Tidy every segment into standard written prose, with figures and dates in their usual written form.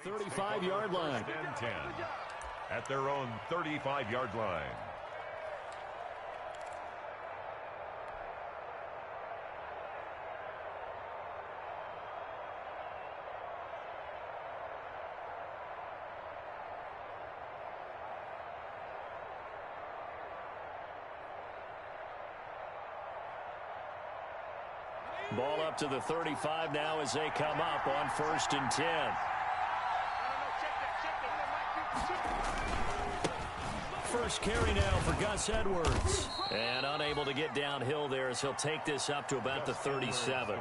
35-yard line. 10 at their own 35-yard line. Ball up to the 35 now as they come up on 1st and 10. First carry now for Gus Edwards. And unable to get downhill there as he'll take this up to about the 37.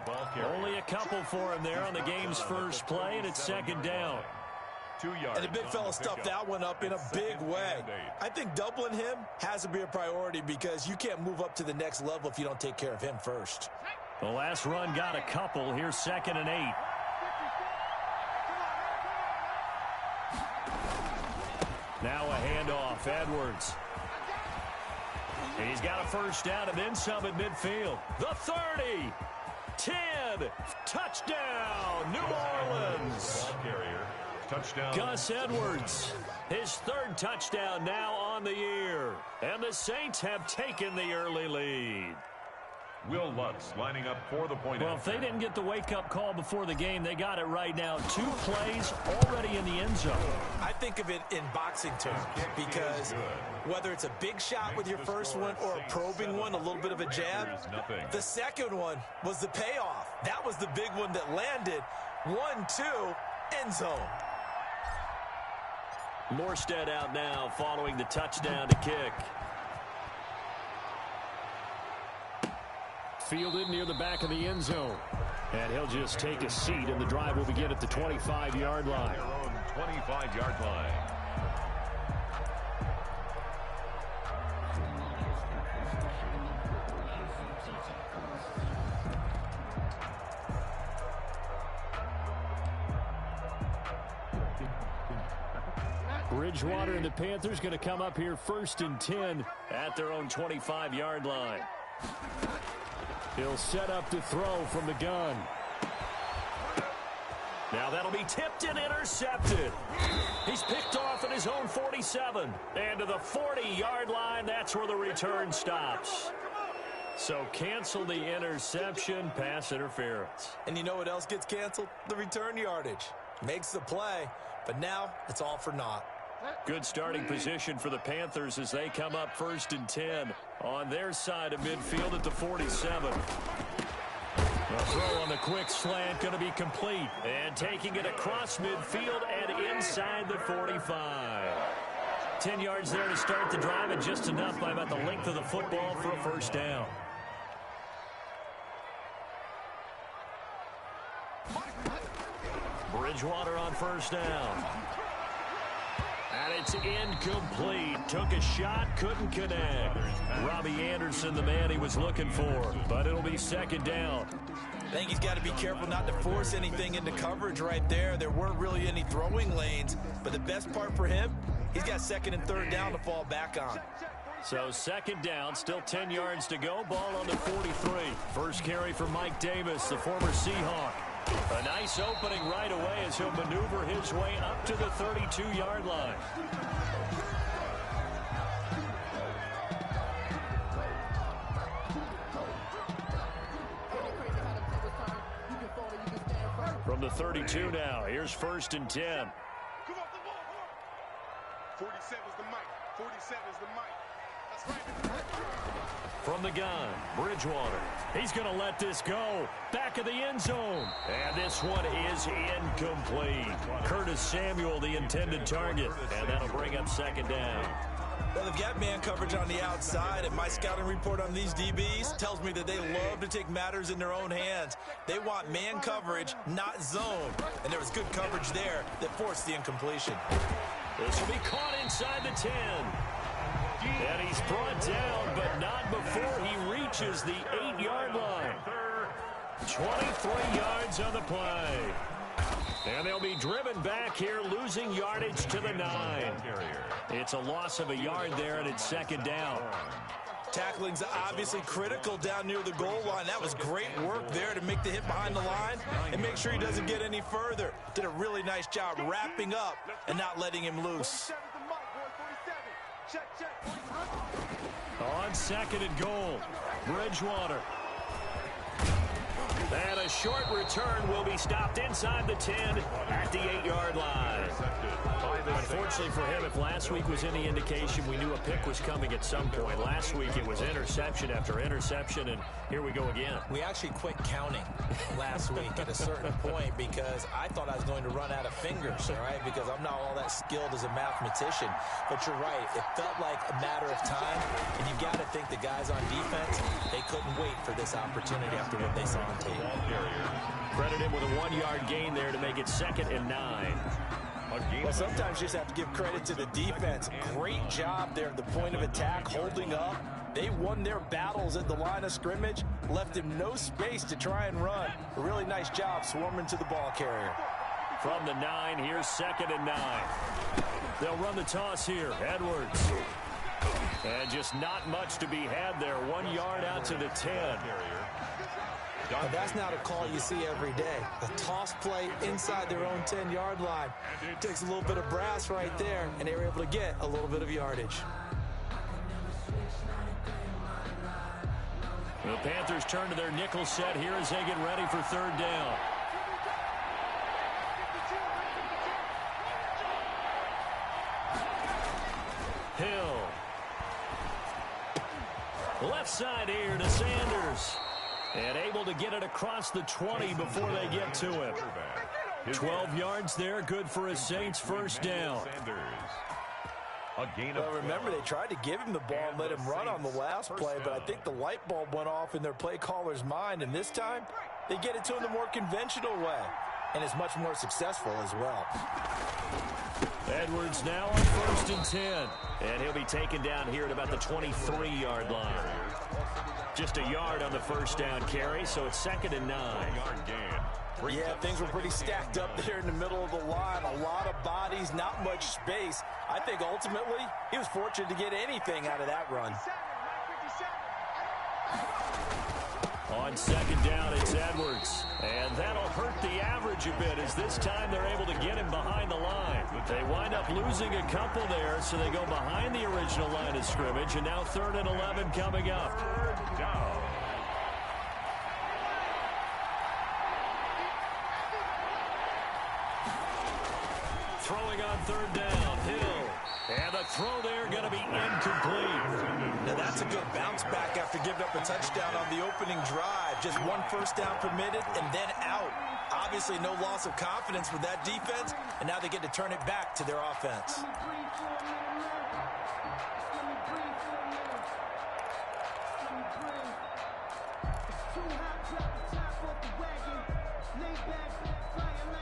Only a couple for him there on the game's first play, and it's 2nd down. 2 yards. And the big fella stuffed that one up in a big way. I think doubling him has to be a priority because you can't move up to the next level if you don't take care of him first. The last run got a couple. Here's 2nd and 8. Now a handoff. Edwards. He's got a first down and then some at midfield. The 30. 10. Touchdown, New Orleans. Touchdown. Gus Edwards. His 3rd touchdown now on the year. And the Saints have taken the early lead. Will Lutz lining up for the point. Well, if they didn't get the wake-up call before the game, they got it right now. 2 plays already in the end zone. I think of it in boxing terms because whether it's a big shot with your first one or a probing one, a little bit of a jab, the second one was the payoff. That was the big one that landed. 1-2, end zone. Morstead out now following the touchdown to kick. Fielded near the back of the end zone. And he'll just take a seat, and the drive will begin at the 25-yard line. Their own 25-yard line. Bridgewater and the Panthers going to come up here 1st and 10 at their own 25-yard line. He'll set up to throw from the gun. Now that'll be tipped and intercepted. He's picked off at his own 47. And to the 40-yard line, that's where the return stops. So cancel the interception, pass interference. And you know what else gets canceled? The return yardage. Makes the play, but now it's all for naught. Good starting position for the Panthers as they come up 1st and 10 on their side of midfield at the 47. The throw on the quick slant going to be complete. And taking it across midfield and inside the 45. 10 yards there to start the drive, and just enough by about the length of the football for a first down. Bridgewater on first down. And it's incomplete. Took a shot, couldn't connect. Robbie Anderson, the man he was looking for. But it'll be 2nd down. I think he's got to be careful not to force anything into coverage right there. There weren't really any throwing lanes. But the best part for him, he's got 2nd and 3rd down to fall back on. So 2nd down, still 10 yards to go. Ball on the 43. First carry for Mike Davis, the former Seahawk. A nice opening right away as he'll maneuver his way up to the 32-yard line. From the 32 now, here's 1st and 10. 47's the mic. 47's the mic. That's right. From the gun, Bridgewater. He's going to let this go. Back of the end zone. And this one is incomplete. Curtis Samuel, the intended target. And that'll bring up 2nd down. Well, they've got man coverage on the outside, and my scouting report on these DBs tells me that they love to take matters in their own hands. They want man coverage, not zone. And there was good coverage there that forced the incompletion. This will be caught inside the 10. And he's brought down, but not before he reaches the 8-yard line. 23 yards on the play. And they'll be driven back here, losing yardage to the 9. It's a loss of a yard there, and it's 2nd down. Tackling's obviously critical down near the goal line. That was great work there to make the hit behind the line and make sure he doesn't get any further. Did a really nice job wrapping up and not letting him loose. On second and goal, Bridgewater. And a short return will be stopped inside the 10 at the 8-yard line. Unfortunately for him, if last week was any indication, we knew a pick was coming at some point. Last week it was interception after interception, and here we go again. We actually quit counting last week at a certain point because I thought I was going to run out of fingers, all right, because I'm not all that skilled as a mathematician. But you're right. It felt like a matter of time, and you've got to think the guys on defense, they couldn't wait for this opportunity after what they saw on tape. Credit him with a 1-yard gain there to make it 2nd and 9. Well, sometimes you just have to give credit to the defense. Great job there at the point of attack, holding up. They won their battles at the line of scrimmage, left him no space to try and run. A really nice job swarming to the ball carrier. From the 9, here's 2nd and 9. They'll run the toss here. Edwards. And just not much to be had there. 1 yard out to the 10. And that's not a call you see every day. A toss play inside their own 10-yard line. Takes a little bit of brass right there, and they were able to get a little bit of yardage. The Panthers turn to their nickel set here as they get ready for 3rd down. Hill. Left side here to Sanders. And able to get it across the 20 before they get to him. 12 yards there, good for a Saints 1st down. Well, remember, they tried to give him the ball and let him run on the last play, but I think the light bulb went off in their play caller's mind, and this time they get it to him the more conventional way, and it's much more successful as well. Edwards now on 1st and 10, and he'll be taken down here at about the 23-yard line. Just a yard on the 1st down carry, so it's 2nd and 9. Yeah, things were pretty stacked up there in the middle of the line. A lot of bodies, not much space. I think ultimately he was fortunate to get anything out of that run. On 2nd down, it's Edwards. And that'll hurt the average a bit as this time they're able to get him behind the line. They wind up losing a couple there, so they go behind the original line of scrimmage, and now 3rd and 11 coming up. Throwing on 3rd down, Hill. And the throw there going to be incomplete. Now that's a good bounce back after giving up a touchdown on the opening drive. Just 1 first down permitted and then out. Obviously no loss of confidence with that defense, and now they get to turn it back to their offense.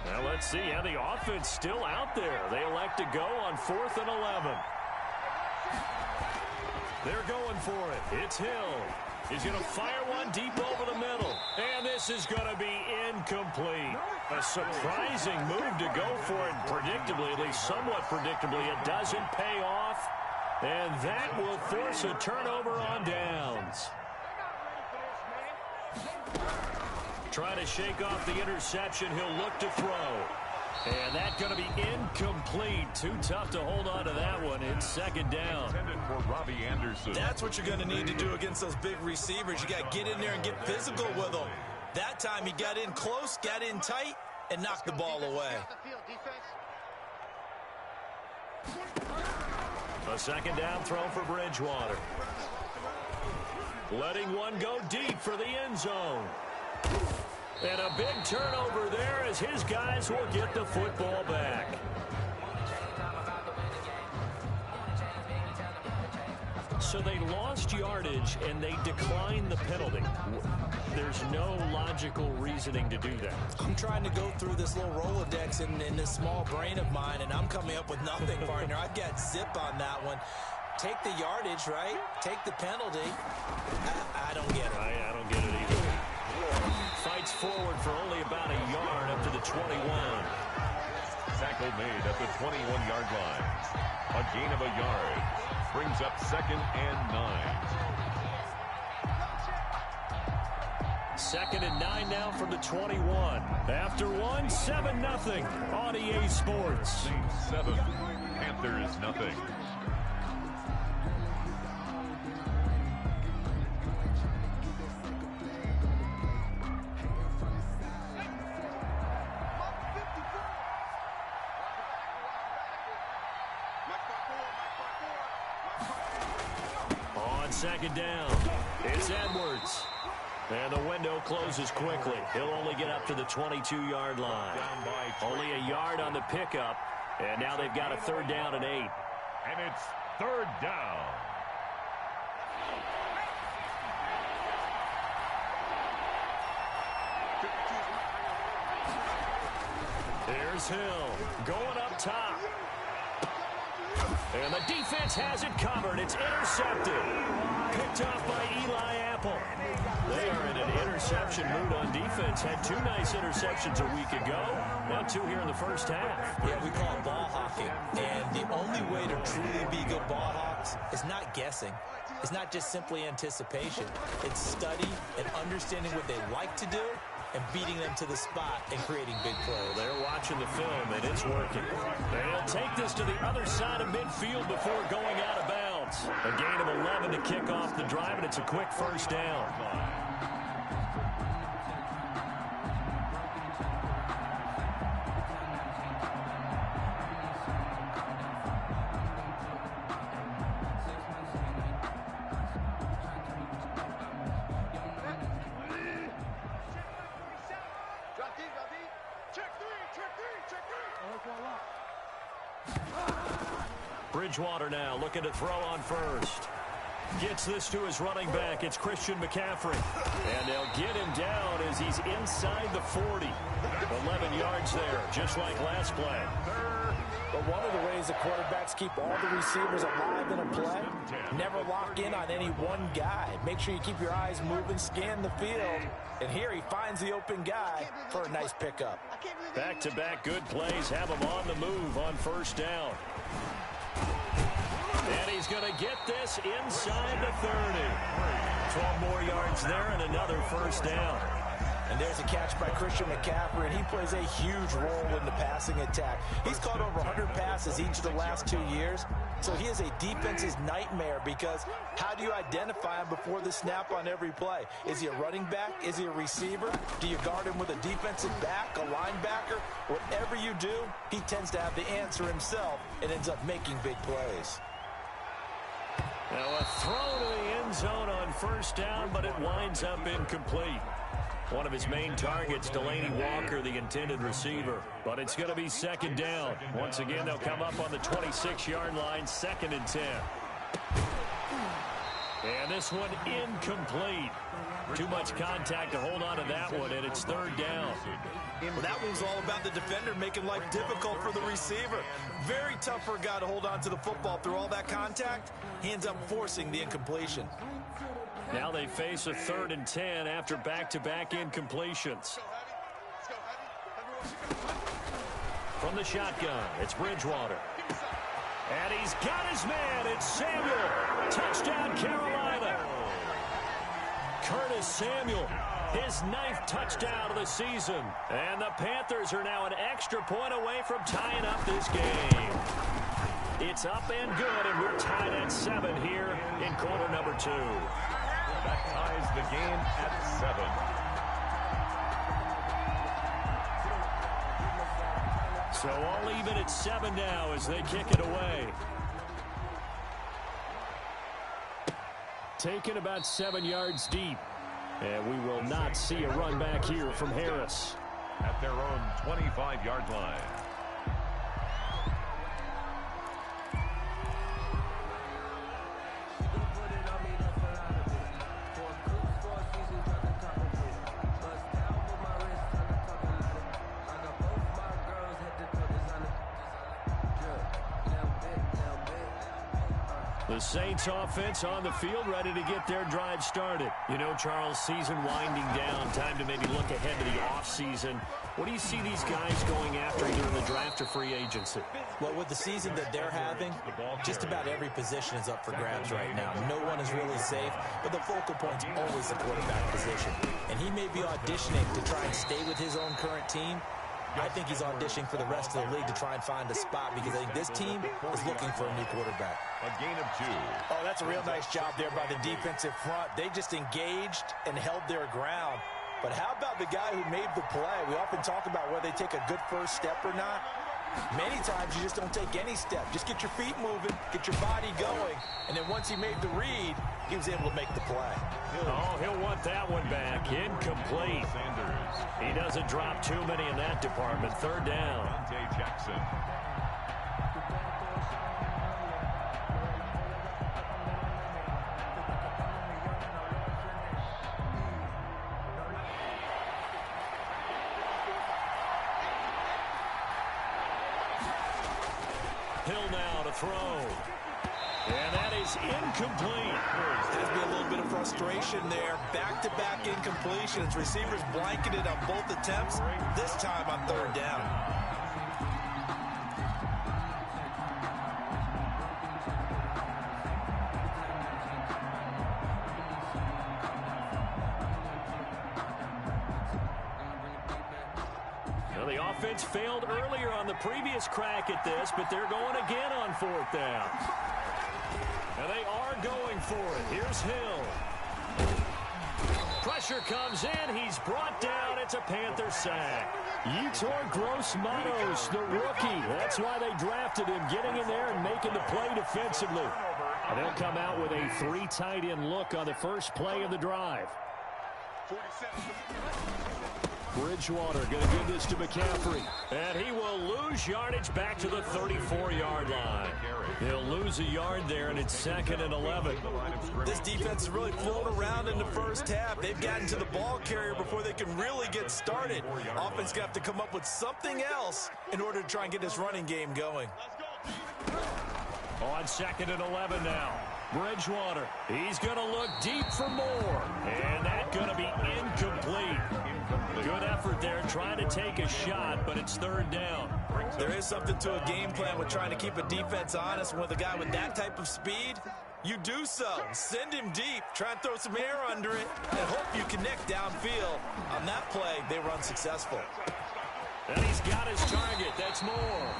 Now let's see how the offense still out there. They elect to go on 4th and 11. They're going for it. It's Hill. He's going to fire one deep over the middle. And this is going to be incomplete. A surprising move to go for it. Predictably, at least somewhat predictably, it doesn't pay off. And that will force a turnover on downs. Trying to shake off the interception. He'll look to throw. And that's going to be incomplete. Too tough to hold on to that one. It's 2nd down. For Robbie Anderson. That's what you're going to need to do against those big receivers. You got to get in there and get physical with them. That time he got in close, got in tight, and knocked the ball away. A 2nd down throw for Bridgewater. Letting one go deep for the end zone. And a big turnover there as his guys will get the football back. So they lost yardage and they declined the penalty. There's no logical reasoning to do that. I'm trying to go through this little Rolodex in this small brain of mine, and I'm coming up with nothing, partner. I've got zip on that one. Take the yardage, right? Take the penalty. I don't get it. I don't get it either. Fights forward for only about a yard up to the 21. tackle made at the 21-yard line. A gain of a yard brings up 2nd and 9. 2nd and 9 now from the 21. After one, 7-0 on EA Sports. Saints 7, Panthers nothing. On 2nd down, it's Edwards. And the window closes quickly. He'll only get up to the 22-yard line. Only a yard on the pickup. And now they've got a 3rd down and 8. And it's 3rd down. Here's Hill going up top. And the defense has it covered. It's intercepted. Picked off by Eli Apple. They are in an interception mood on defense. Had 2 nice interceptions a week ago. Now 2 here in the first half. Yeah, we call it ball hawking. And the only way to truly be good ball hawks is not guessing. It's not just simply anticipation. It's study and understanding what they like to do and beating them to the spot and creating big plays. They're watching the film, and it's working. They'll take this to the other side of midfield before going out of bounds. A gain of 11 to kick off the drive, and it's a quick 1st down. Bridgewater now looking to throw on first. Gets this to his running back. It's Christian McCaffrey. And they'll get him down as he's inside the 40. 11 yards there, just like last play. But one of the ways the quarterbacks keep all the receivers alive in a play, never lock in on any one guy. Make sure you keep your eyes moving, scan the field. And here he finds the open guy for a nice pickup. Back-to-back good plays have him on the move on 1st down. And he's going to get this inside the 30. 12 more yards there and another 1st down. And there's a catch by Christian McCaffrey, and he plays a huge role in the passing attack. He's caught over 100 passes each of the last 2 years, so he is a defense's nightmare because how do you identify him before the snap on every play? Is he a running back? Is he a receiver? Do you guard him with a defensive back, a linebacker? Whatever you do, he tends to have the answer himself and ends up making big plays. Now a throw to the end zone on 1st down, but it winds up incomplete. One of his main targets, Delaney Walker, the intended receiver. But it's going to be 2nd down. Once again, they'll come up on the 26-yard line, 2nd and 10. And this one incomplete. Too much contact to hold on to that one, and it's 3rd down. Well, that one was all about the defender making life difficult for the receiver. Very tough for a guy to hold on to the football through all that contact. He ends up forcing the incompletion. Now they face a 3rd and 10 after back-to-back incompletions. From the shotgun, it's Bridgewater. And he's got his man. It's Samuel. Touchdown, Carolina. Curtis Samuel, his 9th touchdown of the season. And the Panthers are now an extra point away from tying up this game. It's up and good, and we're tied at 7 here in quarter number 2. That ties the game at 7. So all even at 7 now as they kick it away. Taken about 7 yards deep. And we will not see a run back here from Harris. At their own 25-yard line. The Saints offense on the field, ready to get their drive started. You know, Charles, season winding down. Time to maybe look ahead to the offseason. What do you see these guys going after either in the draft or free agency? Well, with the season that they're having, just about every position is up for grabs right now. No one is really safe, but the focal point's always the quarterback position. And he may be auditioning to try and stay with his own current team. I think he's auditioning for the rest of the league to try and find a spot because I think this team is looking for a new quarterback. A gain of 2. Oh, that's a real nice job there by the defensive front. They just engaged and held their ground. But how about the guy who made the play? We often talk about whether they take a good first step or not. Many times you just don't take any step. Just get your feet moving, get your body going, and then once he made the read, he was able to make the play. Oh, he'll want that one back. Incomplete. He doesn't drop too many in that department. 3rd down. Jackson. Hill now to throw. And that is incomplete. There's been a little bit of frustration there. Back-to-back incompletions. Receivers blanketed on both attempts, this time on 3rd down. Well, the offense failed earlier on the previous crack at this, but they're going again on 4th down. And they are going for it. Here's Hill. Pressure comes in. He's brought down. It's a Panther sack. Yetur Gross-Matos, the rookie. That's why they drafted him, getting in there and making the play defensively. And they'll come out with a 3 tight end look on the first play of the drive. 47. Bridgewater going to give this to McCaffrey. And he will lose yardage back to the 34-yard line. He'll lose a yard there, and it's 2nd and 11. This defense is really flown around in the first half. They've gotten to the ball carrier before they can really get started. Offense going to have to come up with something else in order to try and get this running game going. On 2nd and 11 now. Bridgewater, he's going to look deep for more. And that's going to be incomplete. Good effort there trying to take a shot, but it's 3rd down. There is something to a game plan with trying to keep a defense honest. With a guy with that type of speed, you do so. Send him deep. Try and throw some air under it and hope you connect downfield. On that play, they were unsuccessful. And he's got his target. That's more.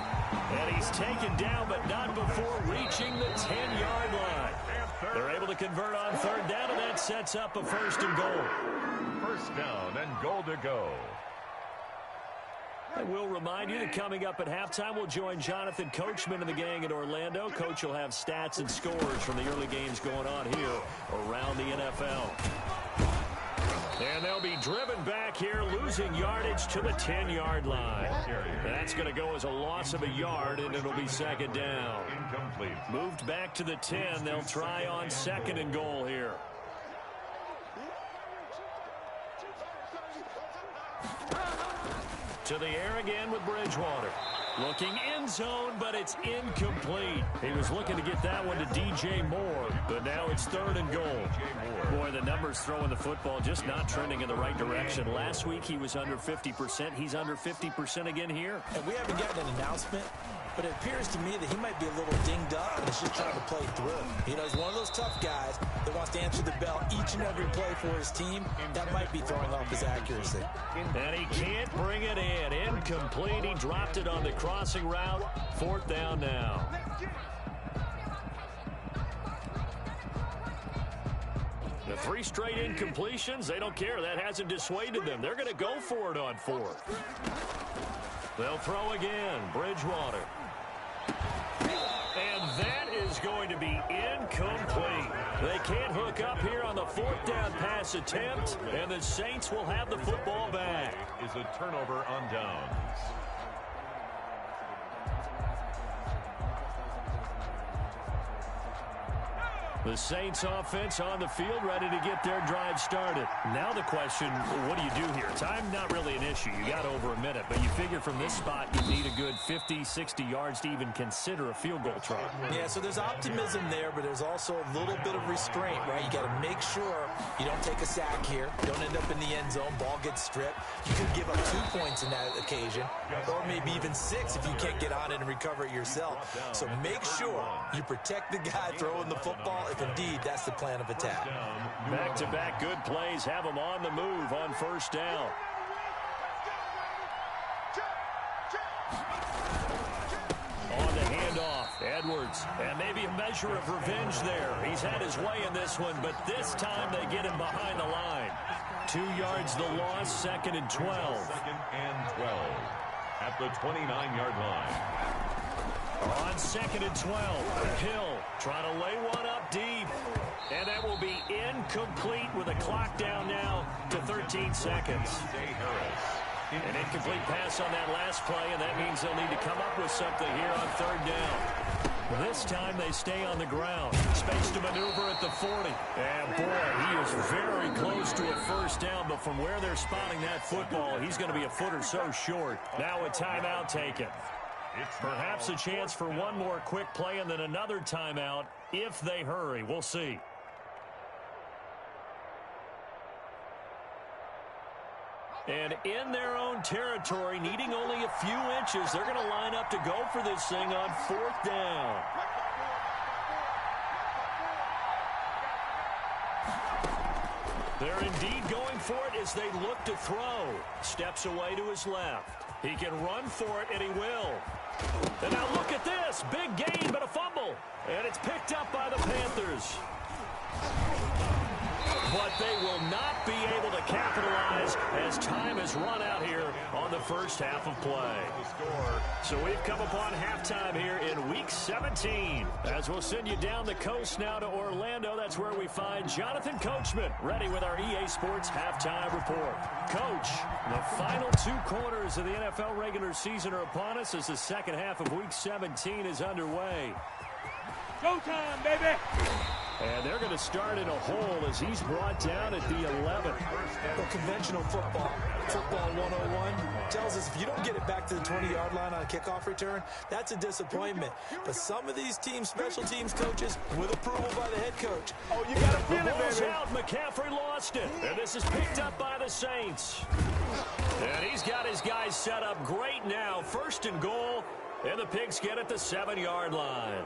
And he's taken down, but not before reaching the 10-yard line. They're able to convert on 3rd down, and that sets up a 1st and goal. 1st down and goal to go. I will remind you that coming up at halftime, we'll join Jonathan Coachman and the gang in Orlando. Coach will have stats and scores from the early games going on here around the NFL. And they'll be driven back here, losing yardage to the 10-yard line. That's going to go as a loss of a yard, and it'll be 2nd down. Incomplete. Moved back to the 10. They'll try on 2nd and goal here. To the air again with Bridgewater. Looking end zone, but it's incomplete. He was looking to get that one to DJ Moore, but now it's 3rd and goal. Boy, the numbers throwing the football just not trending in the right direction. Last week he was under 50%. He's under 50% again here. And we haven't gotten an announcement, but it appears to me that he might be a little dinged up and is just trying to play through. You know, he's one of those tough guys that wants to answer the bell each and every play for his team. That might be throwing off his accuracy. And he can't bring it in. Incomplete. He dropped it on the crossing route. 4th down now. The 3 straight incompletions, they don't care. That hasn't dissuaded them. They're going to go for it on 4th. They'll throw again. Bridgewater. And that is going to be incomplete. They can't hook up here on the 4th down pass attempt, and the Saints will have the football back. Is a turnover on downs. The Saints offense on the field, ready to get their drive started. Now the question, what do you do here? Time not really an issue. You got over a minute, but you figure from this spot you need a good 50, 60 yards to even consider a field goal try. Yeah, so there's optimism there, but there's also a little bit of restraint, right? You got to make sure you don't take a sack here. Don't end up in the end zone. Ball gets stripped. You could give up 2 points in that occasion, or maybe even 6 if you can't get on it and recover it yourself. So make sure you protect the guy throwing the football, if indeed that's the plan of attack. Back-to-back good plays have them on the move on first down. On the handoff, Edwards, and maybe a measure of revenge there. He's had his way in this one, but this time they get him behind the line. 2 yards the loss, 2nd and 12. 2nd and 12 at the 29-yard line. On 2nd and 12, Hill trying to lay one up deep. And that will be incomplete with a clock down now to 13 seconds. An incomplete pass on that last play, and that means they'll need to come up with something here on 3rd down. This time they stay on the ground. Space to maneuver at the 40. And boy, he is very close to a first down, but from where they're spotting that football, he's going to be a foot or so short. Now a timeout taken. Perhaps a chance for one more quick play and then another timeout if they hurry. We'll see. And in their own territory, needing only a few inches, they're going to line up to go for this thing on 4th down. They're indeed going for it as they look to throw. Steps away to his left. He can run for it, and he will. And now look at this. Big gain, but a fumble. And it's picked up by the Panthers. But they will not be able to capitalize as time has run out here on the first half of play. So we've come upon halftime here in Week 17. As we'll send you down the coast now to Orlando, that's where we find Jonathan Coachman, ready with our EA Sports Halftime Report. Coach, the final 2 quarters of the NFL regular season are upon us as the second half of Week 17 is underway. Go time, baby! And they're going to start in a hole as he's brought down at the 11. Well, conventional football 101, tells us if you don't get it back to the 20-yard line on a kickoff return, that's a disappointment. But some of these teams, special teams coaches, with approval by the head coach. Oh, you got to feel The it, ball's baby. out. McCaffrey lost it. And this is picked up by the Saints. And he's got his guys set up great now. 1st and goal. And the Pigs get at the 7-yard line.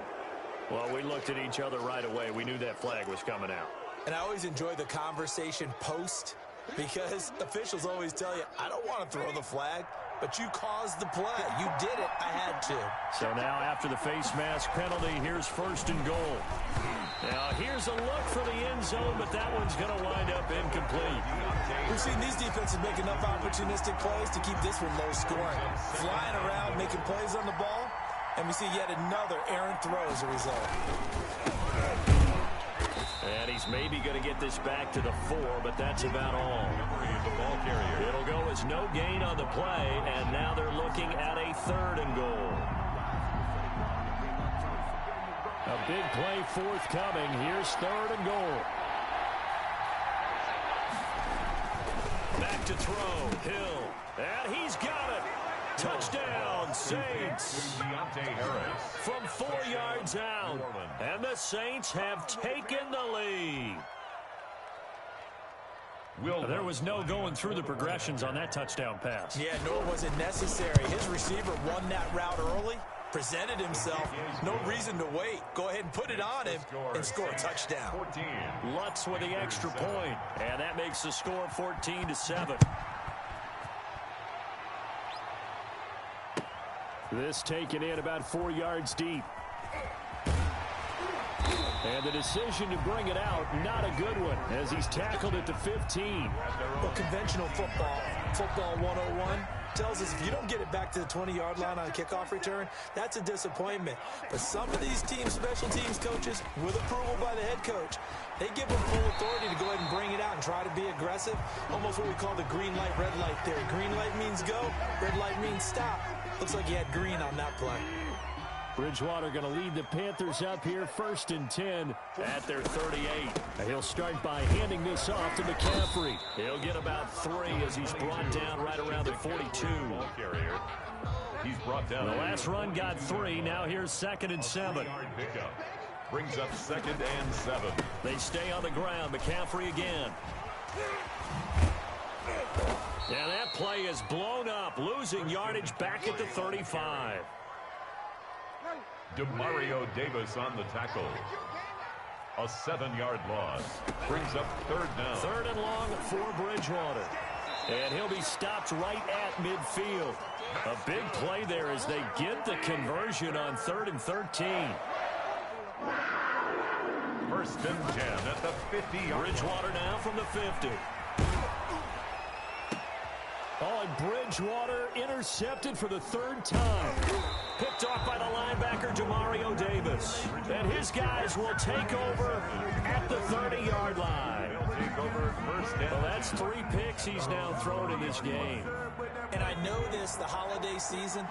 Well, we looked at each other right away. We knew that flag was coming out. And I always enjoy the conversation post because officials always tell you, I don't want to throw the flag, but you caused the play. You did it. I had to. So now after the face mask penalty, here's 1st and goal. Now here's a look for the end zone, but that one's going to wind up incomplete. We've seen these defenses make enough opportunistic plays to keep this one low scoring. Flying around, making plays on the ball. And we see yet another errant throw as a result. And he's maybe going to get this back to the 4, but that's about all. The ball carrier. It'll go as no gain on the play, and now they're looking at a 3rd and goal. A big play forthcoming. Here's 3rd and goal. Back to throw. Hill. And he's got it. Touchdown, Saints. From 4 yards out. And the Saints have taken the lead. There was no going through the progressions on that touchdown pass. Yeah, nor was it necessary. His receiver won that route early, presented himself. No reason to wait. Go ahead and put it on him and score a touchdown. Lutz with the extra point. And that makes the score 14-7. This taken in about 4 yards deep. And the decision to bring it out, not a good one, as he's tackled at the 15. Well, conventional football 101, tells us if you don't get it back to the 20-yard line on a kickoff return, that's a disappointment. But some of these teams, special teams coaches, with approval by the head coach, they give them full authority to go ahead and bring it out and try to be aggressive. Almost what we call the green light, red light theory. Green light means go, red light means stop. Looks like he had green on that play. Bridgewater going to lead the Panthers up here, 1st and 10 at their 38. He'll start by handing this off to McCaffrey. He'll get about 3 as he's brought down right around the 42. He's brought down. The last run got 3. Now here's 2nd and 7. Pickup brings up 2nd and 7. They stay on the ground. McCaffrey again. And that play is blown up, losing yardage back at the 35. Demario Davis on the tackle. A 7-yard loss. Brings up 3rd down. 3rd and long for Bridgewater. And he'll be stopped right at midfield. A big play there as they get the conversion on 3rd and 13. 1st and 10 at the 50-yard. Bridgewater now from the 50. Oh, and Bridgewater intercepted for the 3rd time. Picked off by the linebacker, Demario Davis. And his guys will take over at the 30-yard line. Take over 1st down. Well, that's 3 picks he's now thrown in this game. And I know this, the holiday season,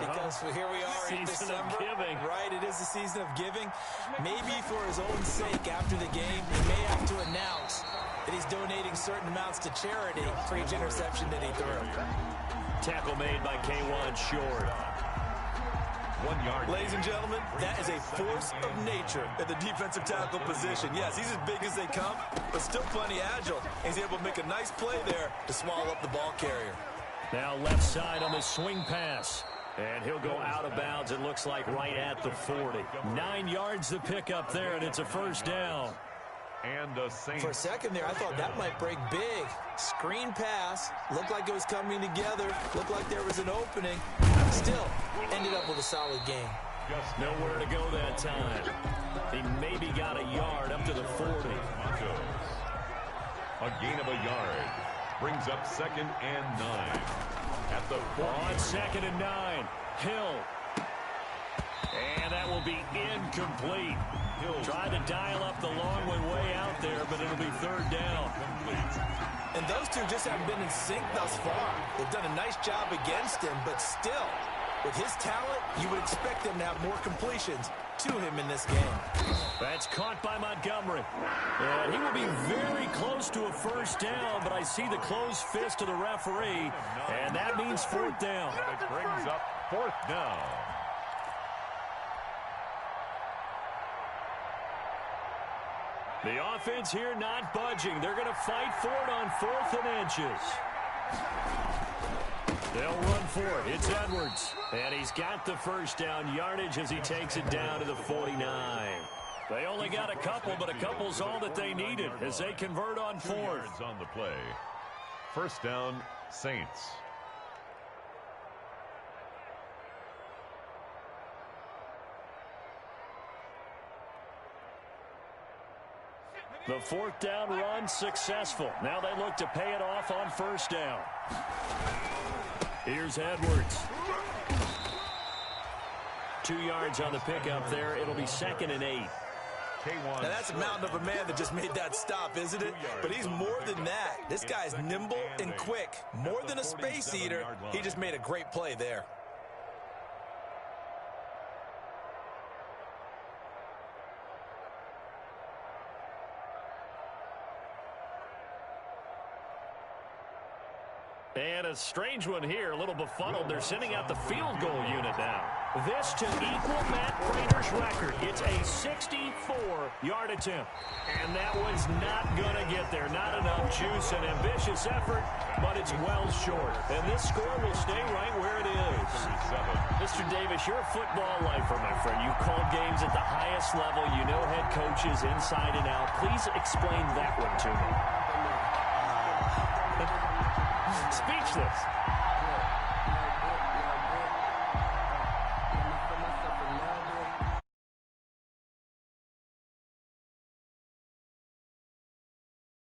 because here we are in Season December. of giving. Right, it is the season of giving. Maybe for his own sake after the game, he may have to announce that he's donating certain amounts to charity for each interception that he threw. Tackle made by K1 Short. 1 yard. Ladies and gentlemen, that is a force of nature at the defensive tackle position. Yes, he's as big as they come, but still plenty agile. He's able to make a nice play there to swallow up the ball carrier. Now left side on the swing pass. And he'll go out of bounds, it looks like, right at the 40. 9 yards to pick up there, and it's a 1st down. And a Saints. For a second there, I thought that might break big. Screen pass. Looked like it was coming together. Looked like there was an opening. Still, ended up with a solid game. Just Nowhere to go that time. He maybe got a yard up to the 40. a gain of a yard. Brings up 2nd and 9. At the 40. On 2nd and 9. Hill. And that will be incomplete. Tried to dial up the long one way out there, but it'll be 3rd down. And those two just haven't been in sync thus far. They've done a nice job against him, but still, with his talent, you would expect them to have more completions to him in this game. That's caught by Montgomery. And he will be very close to a 1st down, but I see the closed fist of the referee, and that means 4th down. And it brings up 4th down. The offense here not budging. They're going to fight for it on 4th and inches. They'll run for it. It's Edwards. And he's got the 1st down yardage as he takes it down to the 49. They only got a couple, but a couple's all that they needed as they convert on 4th. On the play. 1st down, Saints. The 4th down run successful. Now they look to pay it off on 1st down. Here's Edwards. 2 yards on the pickup there. It'll be 2nd and 8. K1. Now that's a mountain of a man that just made that stop, isn't it? But he's more than that. This guy's nimble and quick. More than a space eater. He just made a great play there. And a strange one here, a little befuddled. They're sending out the field goal unit now. This to equal Matt Prater's record. It's a 64-yard attempt. And that one's not going to get there. Not enough juice, an ambitious effort, but it's well short. And this score will stay right where it is. Mr. Davis, you're a football lifer, my friend. You call games at the highest level. You know head coaches inside and out. Please explain that one to me. Speechless.